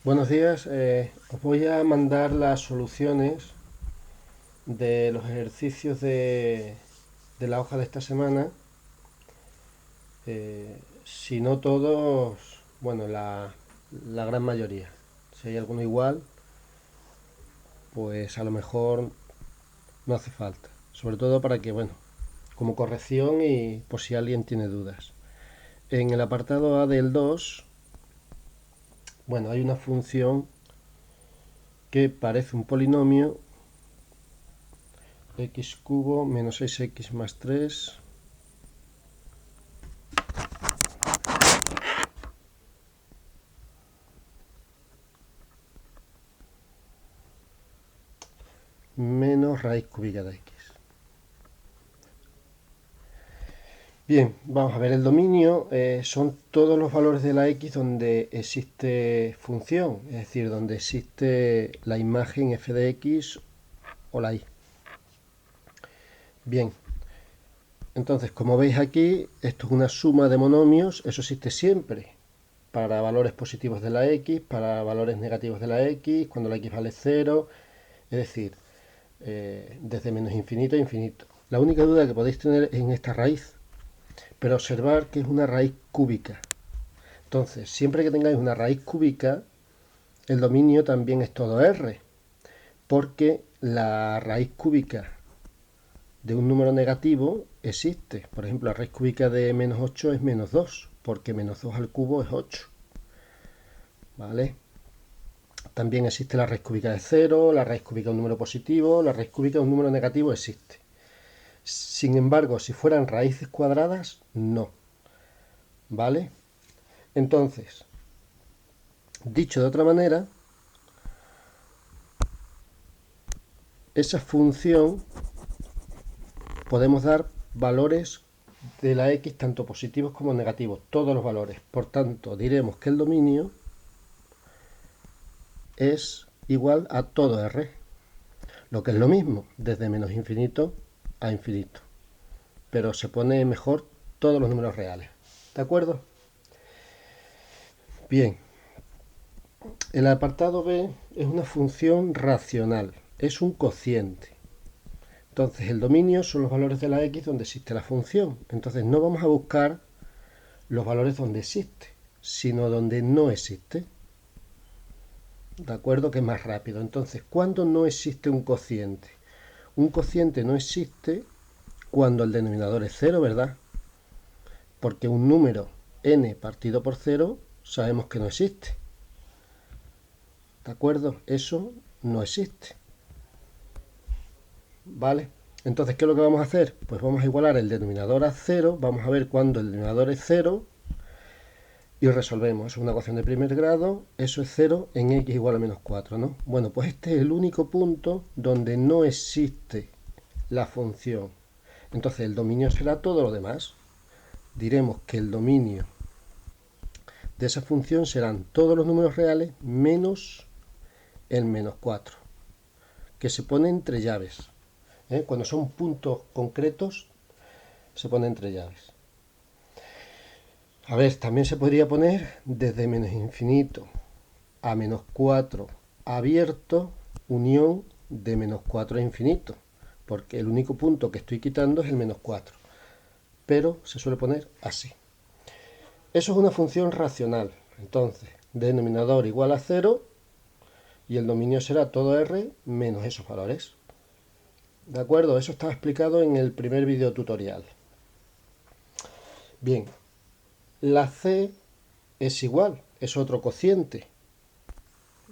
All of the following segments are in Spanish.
Buenos días, os voy a mandar las soluciones de los ejercicios de la hoja de esta semana. Si no todos, bueno, la gran mayoría. Si hay alguno igual, pues a lo mejor no hace falta. Sobre todo para que, bueno, como corrección y por si alguien tiene dudas. En el apartado A del 2, bueno, hay una función que parece un polinomio x cubo menos 6x más 3 menos raíz cúbica de x. Bien, vamos a ver, el dominio son todos los valores de la x donde existe función, es decir, donde existe la imagen f de x o la y. Bien, entonces como veis aquí, esto es una suma de monomios, eso existe siempre, para valores positivos de la x, para valores negativos de la x, cuando la x vale 0, es decir, desde menos infinito a infinito. La única duda que podéis tener es en esta raíz, pero observar que es una raíz cúbica. Entonces, siempre que tengáis una raíz cúbica, el dominio también es todo R, porque la raíz cúbica de un número negativo existe. Por ejemplo, la raíz cúbica de menos 8 es menos 2, porque menos 2 al cubo es 8. ¿Vale? También existe la raíz cúbica de 0, la raíz cúbica de un número positivo, la raíz cúbica de un número negativo existe. Sin embargo, si fueran raíces cuadradas, no. ¿Vale? Entonces, dicho de otra manera, esa función podemos dar valores de la x tanto positivos como negativos, todos los valores. Por tanto, diremos que el dominio es igual a todo R, lo que es lo mismo, desde menos infinito a infinito. Pero se pone mejor todos los números reales. ¿De acuerdo? Bien, el apartado B es una función racional, es un cociente. Entonces el dominio son los valores de la x donde existe la función. Entonces no vamos a buscar los valores donde existe, sino donde no existe. ¿De acuerdo? Que es más rápido. Entonces, ¿cuándo no existe un cociente? Un cociente no existe cuando el denominador es cero, ¿verdad? Porque un número n partido por cero sabemos que no existe. ¿De acuerdo? Eso no existe. ¿Vale? Entonces, ¿qué es lo que vamos a hacer? Pues vamos a igualar el denominador a cero, vamos a ver cuándo el denominador es cero y resolvemos. Es una ecuación de primer grado, eso es 0 en x igual a menos 4, ¿no? Bueno, pues este es el único punto donde no existe la función. Entonces el dominio será todo lo demás. Diremos que el dominio de esa función serán todos los números reales menos el menos 4, que se pone entre llaves. Cuando son puntos concretos, se pone entre llaves. A ver, también se podría poner desde menos infinito a menos 4 abierto, unión de menos 4 a infinito, porque el único punto que estoy quitando es el menos 4, pero se suele poner así. Eso es una función racional, entonces denominador igual a 0 y el dominio será todo R menos esos valores. ¿De acuerdo? Eso está explicado en el primer video tutorial. Bien, la C es igual, es otro cociente,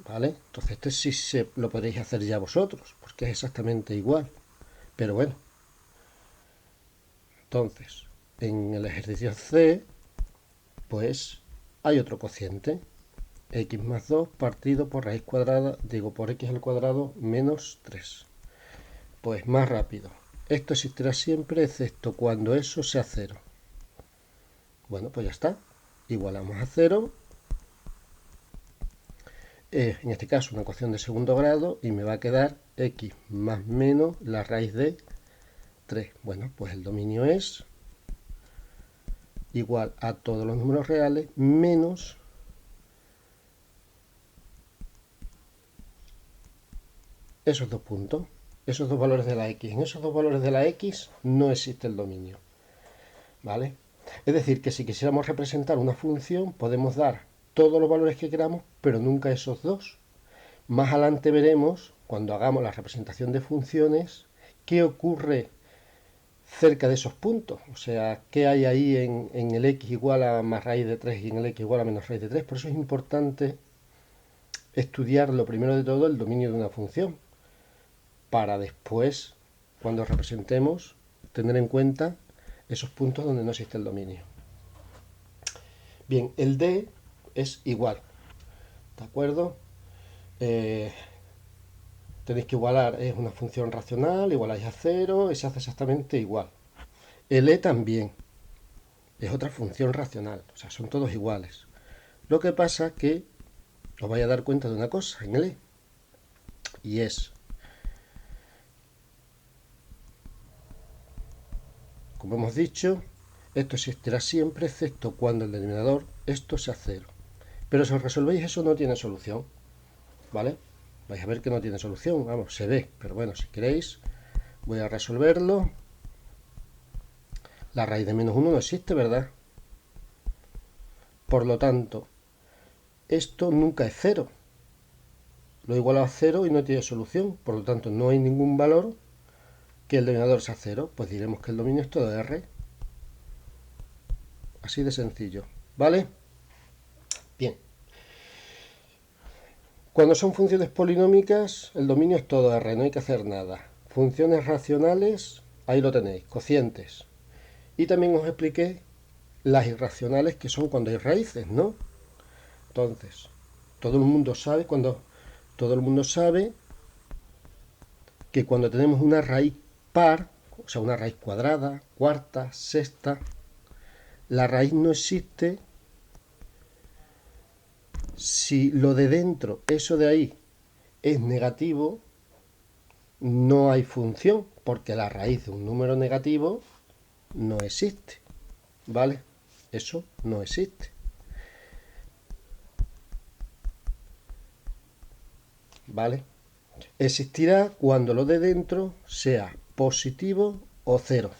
¿vale? Entonces este sí lo podréis hacer ya vosotros, porque es exactamente igual. Pero bueno, entonces, en el ejercicio C, pues hay otro cociente, x más 2 partido por raíz cuadrada, digo, por x al cuadrado menos 3. Pues más rápido. Esto existirá siempre, excepto cuando eso sea 0. Bueno, pues ya está. Igualamos a 0. En este caso una ecuación de segundo grado y me va a quedar x más menos la raíz de 3. Bueno, pues el dominio es igual a todos los números reales menos esos dos puntos, esos dos valores de la x. En esos dos valores de la x no existe el dominio, ¿vale? Es decir, que si quisiéramos representar una función, podemos dar todos los valores que queramos, pero nunca esos dos. Más adelante veremos, cuando hagamos la representación de funciones, qué ocurre cerca de esos puntos. O sea, qué hay ahí en el x igual a más raíz de 3 y en el x igual a menos raíz de 3. Por eso es importante estudiar lo primero de todo el dominio de una función, para después, cuando representemos, tener en cuenta esos puntos donde no existe el dominio. Bien, el d es igual, ¿de acuerdo? Tenéis que igualar, es una función racional, igualáis a 0 y se hace exactamente igual. El e también es otra función racional, o sea, son todos iguales. Lo que pasa que os vais a dar cuenta de una cosa en el e, y es, como hemos dicho, esto existirá siempre, excepto cuando el denominador, esto sea 0. Pero si os resolvéis eso no tiene solución, ¿vale? Vais a ver que no tiene solución, vamos, se ve, pero bueno, si queréis, voy a resolverlo. La raíz de menos 1 no existe, ¿verdad? Por lo tanto, esto nunca es 0. Lo igualo a 0 y no tiene solución, por lo tanto no hay ningún valor que el denominador sea 0, pues diremos que el dominio es todo R. Así de sencillo, ¿vale? Bien. Cuando son funciones polinómicas, el dominio es todo R, no hay que hacer nada. Funciones racionales, ahí lo tenéis, cocientes. Y también os expliqué las irracionales, que son cuando hay raíces, ¿no? Entonces, todo el mundo sabe que cuando tenemos una raíz par, o sea, una raíz cuadrada, cuarta, sexta, la raíz no existe si lo de dentro, eso de ahí, es negativo. No hay función, porque la raíz de un número negativo no existe, ¿vale? Eso no existe. ¿Vale? Existirá cuando lo de dentro sea positivo o cero,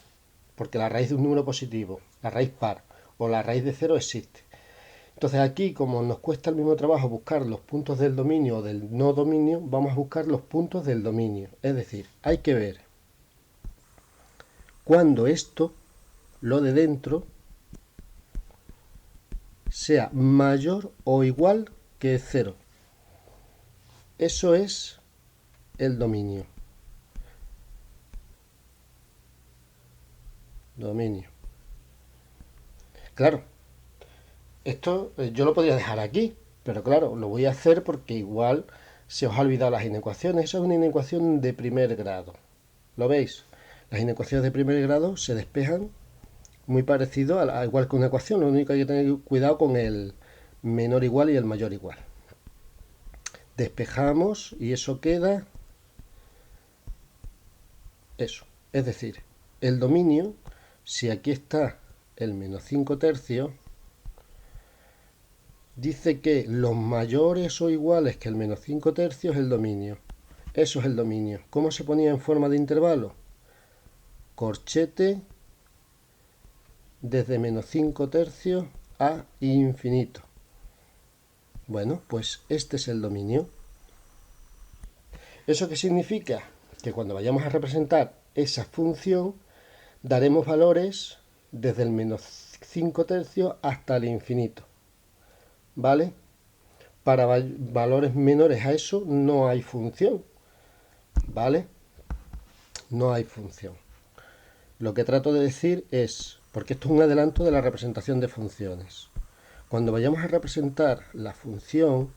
porque la raíz de un número positivo, la raíz par o la raíz de cero existe. Entonces aquí, como nos cuesta el mismo trabajo buscar los puntos del dominio o del no dominio, vamos a buscar los puntos del dominio. Es decir, hay que ver cuando esto, lo de dentro, sea mayor o igual que 0. Eso es el dominio. Dominio. Claro, esto yo lo podría dejar aquí, pero claro, lo voy a hacer porque igual se os ha olvidado las inecuaciones. Eso es una inecuación de primer grado. ¿Lo veis? Las inecuaciones de primer grado se despejan muy parecido a igual que una ecuación. Lo único que hay que tener cuidado con el menor igual y el mayor igual. Despejamos y eso queda eso. Es decir, el dominio, si aquí está el menos 5 tercios, dice que los mayores o iguales que el menos 5 tercios es el dominio. Eso es el dominio. ¿Cómo se ponía en forma de intervalo? Corchete desde menos 5 tercios a infinito. Bueno, pues este es el dominio. ¿Eso qué significa? Que cuando vayamos a representar esa función, daremos valores desde el menos 5 tercios hasta el infinito. ¿Vale? Para valores menores a eso no hay función. ¿Vale? No hay función. Lo que trato de decir es, porque esto es un adelanto de la representación de funciones. Cuando vayamos a representar la función,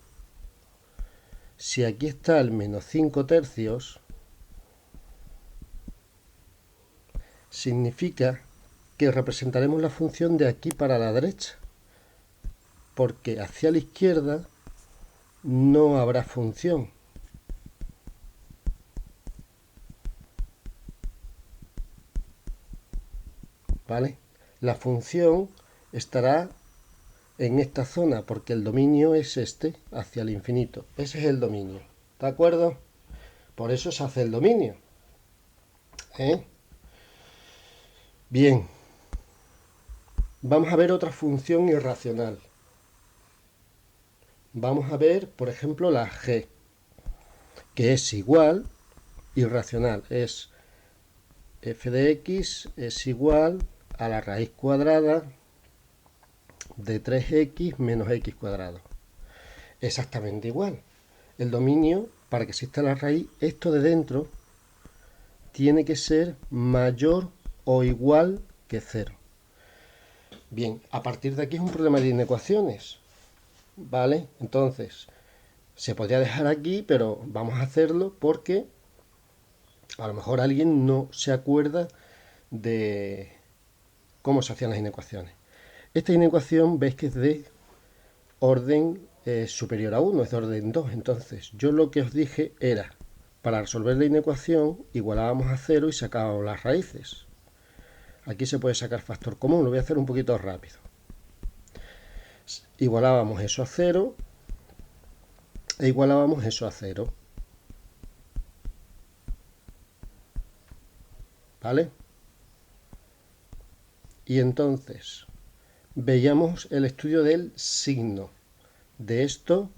si aquí está el menos 5 tercios, significa que representaremos la función de aquí para la derecha, porque hacia la izquierda no habrá función. ¿Vale? La función estará en esta zona, porque el dominio es este, hacia el infinito. Ese es el dominio. ¿De acuerdo? Por eso se hace el dominio. ¿Eh? Bien. Vamos a ver otra función irracional. Vamos a ver, por ejemplo, la g, que es igual, irracional, es f de x es igual a la raíz cuadrada de 3x menos x cuadrado. Exactamente igual. El dominio, para que exista la raíz, esto de dentro tiene que ser mayor o igual que 0. Bien, a partir de aquí es un problema de inecuaciones, ¿vale? Entonces, se podría dejar aquí, pero vamos a hacerlo porque a lo mejor alguien no se acuerda de cómo se hacían las inecuaciones. Esta inecuación veis que es de orden superior a 1, es de orden 2. Entonces, yo lo que os dije era, para resolver la inecuación, igualábamos a 0 y sacábamos las raíces. Aquí se puede sacar factor común, lo voy a hacer un poquito rápido. Igualábamos eso a 0 e igualábamos eso a 0. ¿Vale? Y entonces veíamos el estudio del signo de esto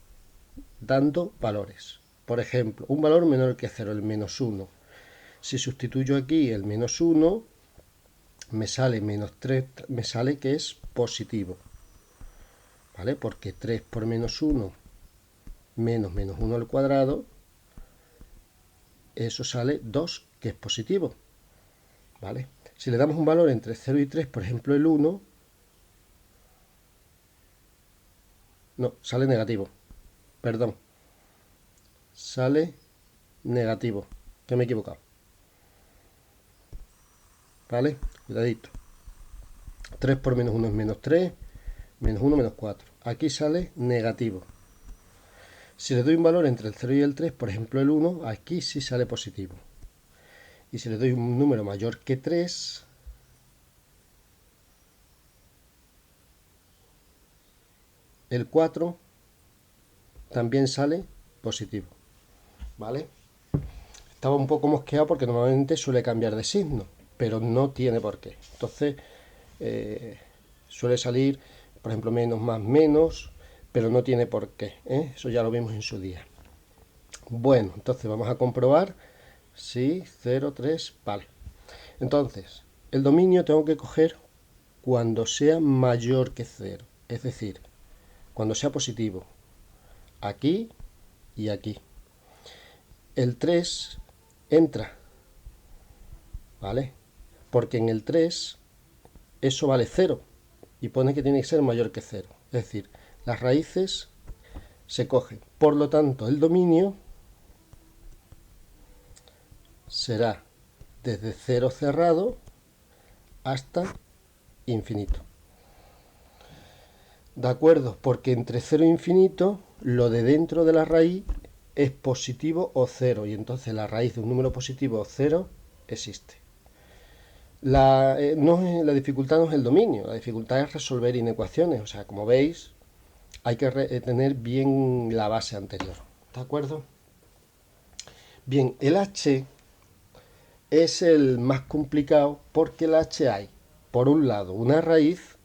dando valores. Por ejemplo, un valor menor que 0, el menos 1. Si sustituyo aquí el menos 1, me sale menos 3, me sale que es positivo. ¿Vale? Porque 3 por menos 1 menos menos 1 al cuadrado, eso sale 2, que es positivo. ¿Vale? Si le damos un valor entre 0 y 3, por ejemplo el 1, no, sale negativo. Perdón. Sale negativo, que me he equivocado. ¿Vale? Cuidadito. 3 por menos 1 es menos 3, menos 1 menos 4. Aquí sale negativo. Si le doy un valor entre el 0 y el 3, por ejemplo el 1, aquí sí sale positivo. Y si le doy un número mayor que 3, el 4 también sale positivo. ¿Vale? Estaba un poco mosqueado porque normalmente suele cambiar de signo, pero no tiene por qué. Entonces, suele salir, por ejemplo, menos más menos, pero no tiene por qué. Eso ya lo vimos en su día. Bueno, entonces vamos a comprobar si 0, 3, vale. Entonces, el dominio tengo que coger cuando sea mayor que 0, es decir, cuando sea positivo, aquí y aquí. El 3 entra, ¿vale? Porque en el 3 eso vale 0 y pone que tiene que ser mayor que 0. Es decir, las raíces se cogen. Por lo tanto, el dominio será desde 0 cerrado hasta infinito. ¿De acuerdo? Porque entre 0 e infinito, lo de dentro de la raíz es positivo o 0. Y entonces la raíz de un número positivo o 0 existe. La dificultad no es el dominio, la dificultad es resolver inecuaciones. O sea, como veis, hay que tener bien la base anterior. ¿De acuerdo? Bien, el h es el más complicado porque el h hay, por un lado, una raíz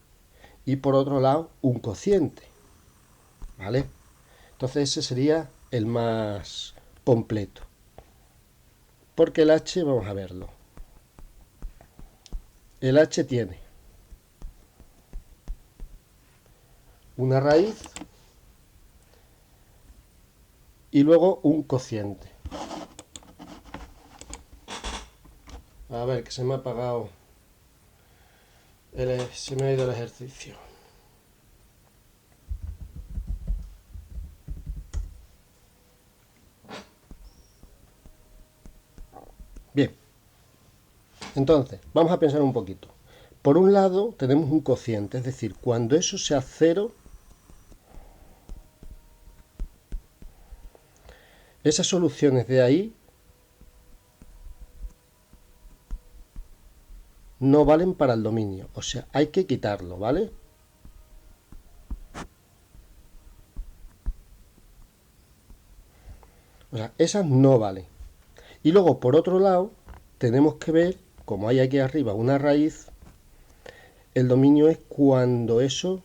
y por otro lado, un cociente. ¿Vale? Entonces ese sería el más completo. Porque el h, vamos a verlo. El h tiene una raíz y luego un cociente. A ver, que se me ha apagado. Se me ha ido el ejercicio. Bien. Entonces, vamos a pensar un poquito. Por un lado, tenemos un cociente, es decir, cuando eso sea 0, esas soluciones de ahí no valen para el dominio. O sea, hay que quitarlo, ¿vale? O sea, esas no valen. Y luego, por otro lado, tenemos que ver, como hay aquí arriba una raíz, el dominio es cuando eso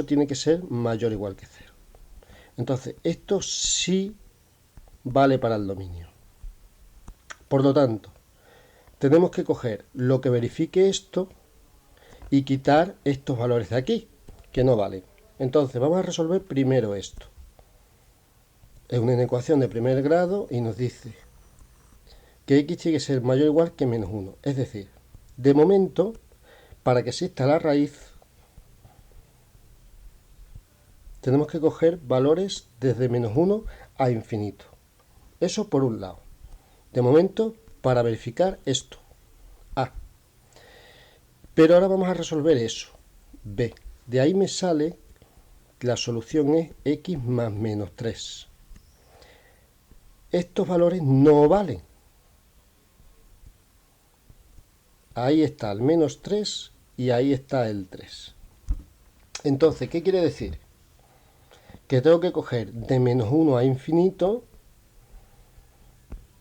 tiene que ser mayor o igual que 0. Entonces, esto sí vale para el dominio. Por lo tanto, tenemos que coger lo que verifique esto y quitar estos valores de aquí, que no valen. Entonces, vamos a resolver primero esto. Es una ecuación de primer grado y nos dice que x tiene que ser mayor o igual que menos 1. Es decir, de momento, para que exista la raíz, tenemos que coger valores desde menos 1 a infinito. Eso por un lado. De momento, para verificar esto, A. Pero ahora vamos a resolver eso, B. De ahí me sale que la solución es x más menos 3. Estos valores no valen. Ahí está el menos 3 y ahí está el 3. Entonces, ¿qué quiere decir? Que tengo que coger de menos 1 a infinito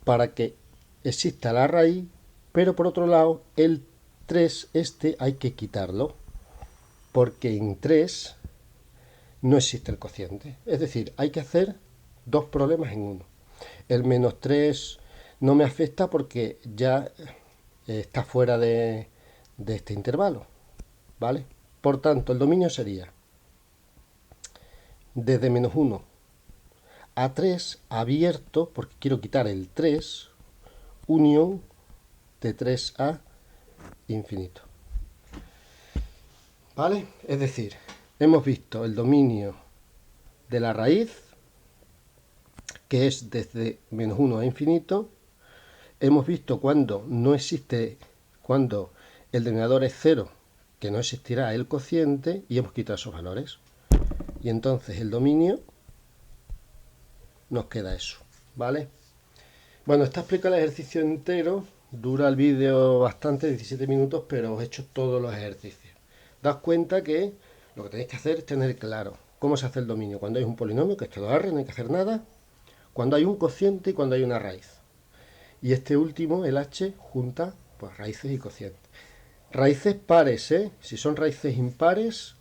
para que exista la raíz, pero por otro lado, el 3 hay que quitarlo, porque en 3 no existe el cociente. Es decir, hay que hacer dos problemas en uno. El menos 3 no me afecta porque ya está fuera de este intervalo, ¿vale? Por tanto, el dominio sería desde menos 1 a 3 abierto, porque quiero quitar el 3, unión de 3 a infinito. ¿Vale? Es decir, hemos visto el dominio de la raíz, que es desde menos 1 a infinito. Hemos visto cuando no existe, cuando el denominador es 0, que no existirá el cociente, y hemos quitado esos valores. Y entonces el dominio nos queda eso, ¿vale? Bueno, está explicado el ejercicio entero. Dura el vídeo bastante, 17 minutos, pero os he hecho todos los ejercicios. Daos cuenta que lo que tenéis que hacer es tener claro cómo se hace el dominio. Cuando hay un polinomio, que es todo R, no hay que hacer nada. Cuando hay un cociente y cuando hay una raíz. Y este último, el h, junta pues raíces y cocientes. Raíces pares, ¿eh? Si son raíces impares,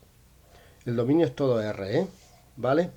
el dominio es todo R, ¿eh? ¿Vale?